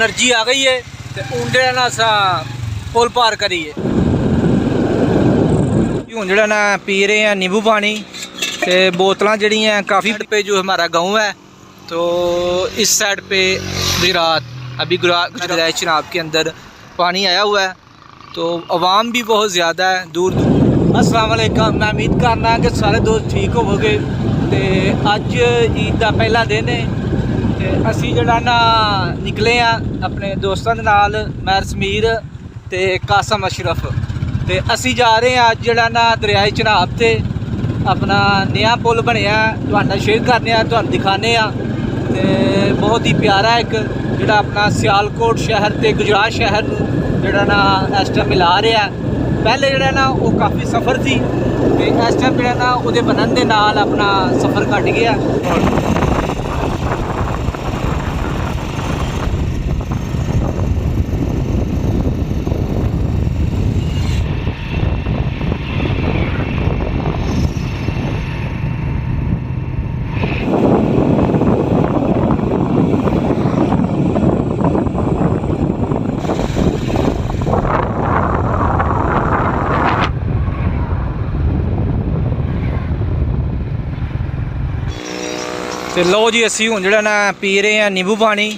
Energy आ गई है तो उंडे ना असा पुल पार करिए। हूँ जड़ा ना पी रहे हैं नींबू पानी तो बोतलें जड़ियाँ काफ़ी पे जो हमारा गांव है तो इस साइड पे गुजरात अभी गुजरात चनाब के अंदर पानी आया हुआ है तो आवाम भी बहुत ज़्यादा है दूर दूर। अस्सलाम वालेकुम, मैं उम्मीद करना कि सारे दोस्त ठीक होवोगे। तो अज ईद का पहला दिन है तो असी जड़ा ना निकले हैं अपने दोस्तों के नाल, मैं समीर ते कासम अशरफ ते असी जा रहे हैं अज जड़ा ना दरियाए चनाब ते अपना नया पुल बनया तुहाडे शेयर करने तुहानू दिखाने ते बहुत ही प्यारा एक जड़ा अपना सियालकोट शहर ते गुजरात शहर जड़ा ना इस टाइम मिला रहा है। पहले जड़ा ना वो काफ़ी सफ़र थी तो इस टाइम जड़ा ना उहदे बनन दे नाल अपना सफ़र घट गया। तो लो जी असी हूँ जड़ा ना पी रहे हैं नींबू पानी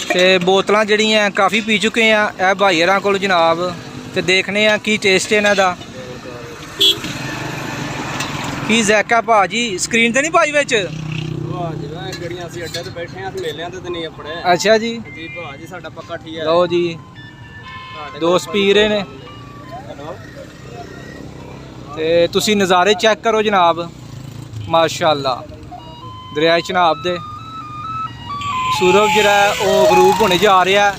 तो बोतलें जड़ियाँ काफ़ी पी चुके हैं यह भाई होरां कोल जनाब। तो देखने की टेस्ट है इन्हां दा की जैका भाजी स्क्रीन तो नहीं पाई बिच। अच्छा जी लो जी दोस्त पी रहे ने ते तुसी नज़ारे चेक करो जनाब माशाअल्लाह। दरिया चनाब दे सूरज जरा वो गरूब होने जा रहा है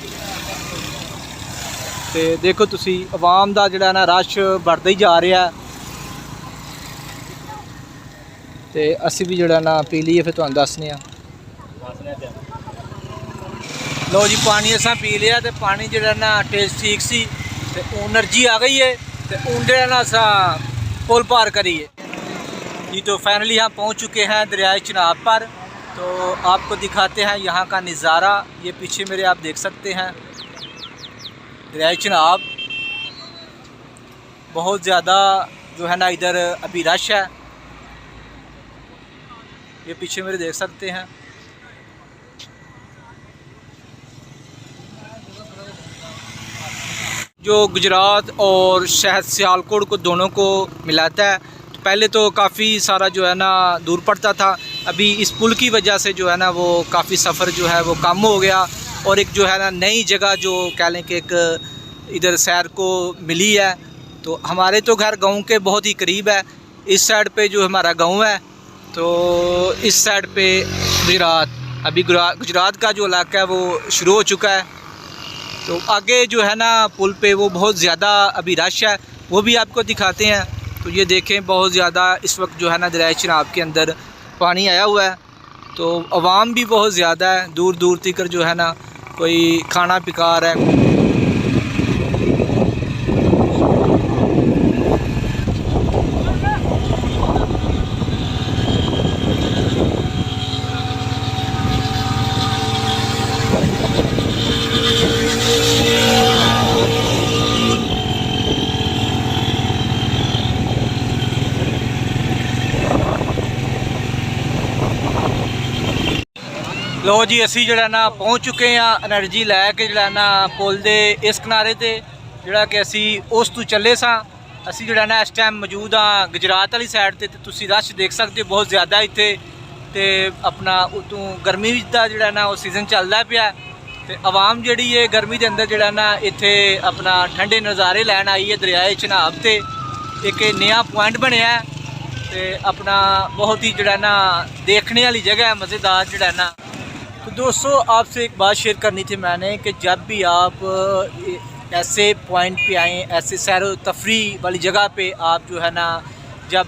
तो देखो तुसी आवाम का जड़ा ना रश बढ़ता ही जा रहा है तो असी भी जड़ा ना पी लीए फिर तुहानू दसने। लो जी पानी असा पी लिया तो पानी जड़ा ना टेस्ट ठीक सी तो एनर्जी आ गई है तो उंडे ना असा पुल पार करिए जी। तो फाइनली हम पहुंच चुके हैं दरियाए चनाब पर। तो आपको दिखाते हैं यहाँ का नज़ारा। ये पीछे मेरे आप देख सकते हैं दरियाए चनाब बहुत ज़्यादा जो है ना इधर अभी रश है। ये पीछे मेरे देख सकते हैं जो गुजरात और शहर सियालकोट को दोनों को मिलाता है। पहले तो काफ़ी सारा जो है ना दूर पड़ता था, अभी इस पुल की वजह से जो है ना वो काफ़ी सफ़र जो है वो कम हो गया और एक जो है ना नई जगह जो कह लें कि एक इधर सैर को मिली है। तो हमारे तो घर गांव के बहुत ही करीब है। इस साइड पे जो हमारा गांव है तो इस साइड पे गुजरात अभी गुजरात का जो इलाका है वो शुरू हो चुका है। तो आगे जो है ना पुल पे वो बहुत ज़्यादा अभी रश है, वो भी आपको दिखाते हैं। तो ये देखें बहुत ज़्यादा इस वक्त जो है ना दरियाए चनाब के अंदर पानी आया हुआ है तो आवाम भी बहुत ज़्यादा है, दूर दूर तक जो है ना कोई खाना पका रहा है। लो जी असी जड़ा ना पहुँच चुके हैं एनर्जी लैके जड़ा ना पुल दे इस किनारे ते जड़ा कि असी उस तो चले सां। असी जड़ा ना इस टाइम मौजूद हाँ गुजरात वाली साइड ते तुसी रश देख सकते हो बहुत ज़्यादा इत्थे ते अपना उतों गर्मी का जड़ा ना वो सीजन चलदा पिया ते आवाम जिहड़ी है गर्मी के अंदर जड़ा ना इत्थे अपना ठंडे नज़ारे लैन आई है दरियाए चनाब ते। एक नया पॉइंट बनया ते अपना बहुत ही जड़ा ना देखने वाली जगह है, मज़ेदार जड़ा ना। तो दोस्तों आपसे एक बात शेयर करनी थी मैंने कि जब भी आप ऐसे पॉइंट पे आएँ, ऐसे सैर व तफरी वाली जगह पे आप जो है ना जब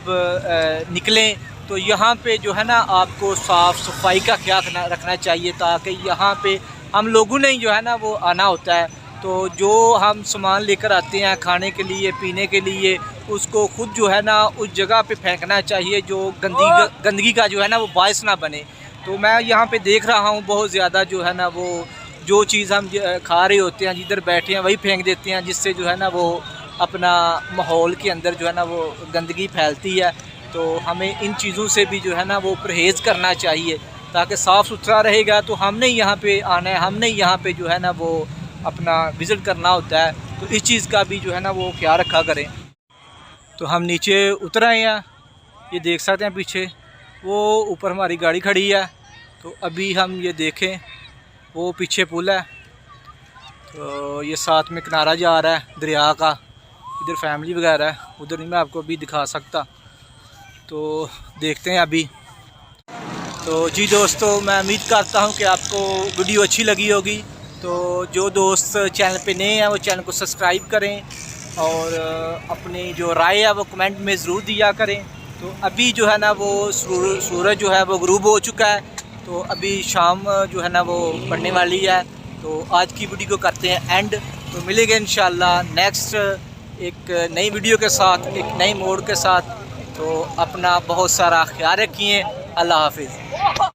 निकलें तो यहाँ पे जो है ना आपको साफ़ सफाई का ख्याल रखना चाहिए ताकि यहाँ पे हम लोगों ने जो है ना वो आना होता है। तो जो हम सामान लेकर आते हैं खाने के लिए पीने के लिए उसको खुद जो है ना उस जगह पे फेंकना चाहिए जो गंदगी का जो है ना वो बायस ना बने। तो मैं यहाँ पे देख रहा हूँ बहुत ज़्यादा जो है ना वो जो चीज़ हम खा रहे होते हैं, जिधर बैठे हैं वही फेंक देते हैं, जिससे जो है ना वो अपना माहौल के अंदर जो है ना वो गंदगी फैलती है। तो हमें इन चीज़ों से भी जो है ना वो परहेज़ करना चाहिए, ताकि साफ़ सुथरा रहेगा तो हमने यहाँ पे आना है, हमने यहाँ पे जो है ना वो अपना विज़िट करना होता है। तो इस चीज़ का भी जो है ना वो ख्याल रखा करें। तो हम नीचे उतर आए हैं, ये देख सकते हैं पीछे वो ऊपर हमारी गाड़ी खड़ी है। तो अभी हम ये देखें, वो पीछे पुल है, तो ये साथ में किनारा जा रहा है दरिया का, इधर फैमिली वगैरह है, उधर नहीं मैं आपको अभी दिखा सकता। तो देखते हैं अभी। तो जी दोस्तों, मैं उम्मीद करता हूँ कि आपको वीडियो अच्छी लगी होगी। तो जो दोस्त चैनल पे नए हैं वो चैनल को सब्सक्राइब करें और अपनी जो राय है वो कमेंट में ज़रूर दिया करें। तो अभी जो है ना वो सूरज जो है वो ग़रूब हो चुका है, तो अभी शाम जो है ना वो पड़ने वाली है। तो आज की वीडियो को करते हैं एंड। तो मिलेंगे इंशाल्लाह नेक्स्ट एक नई वीडियो के साथ, एक नई मोड़ के साथ। तो अपना बहुत सारा ख्याल रखिए। अल्लाह हाफिज़।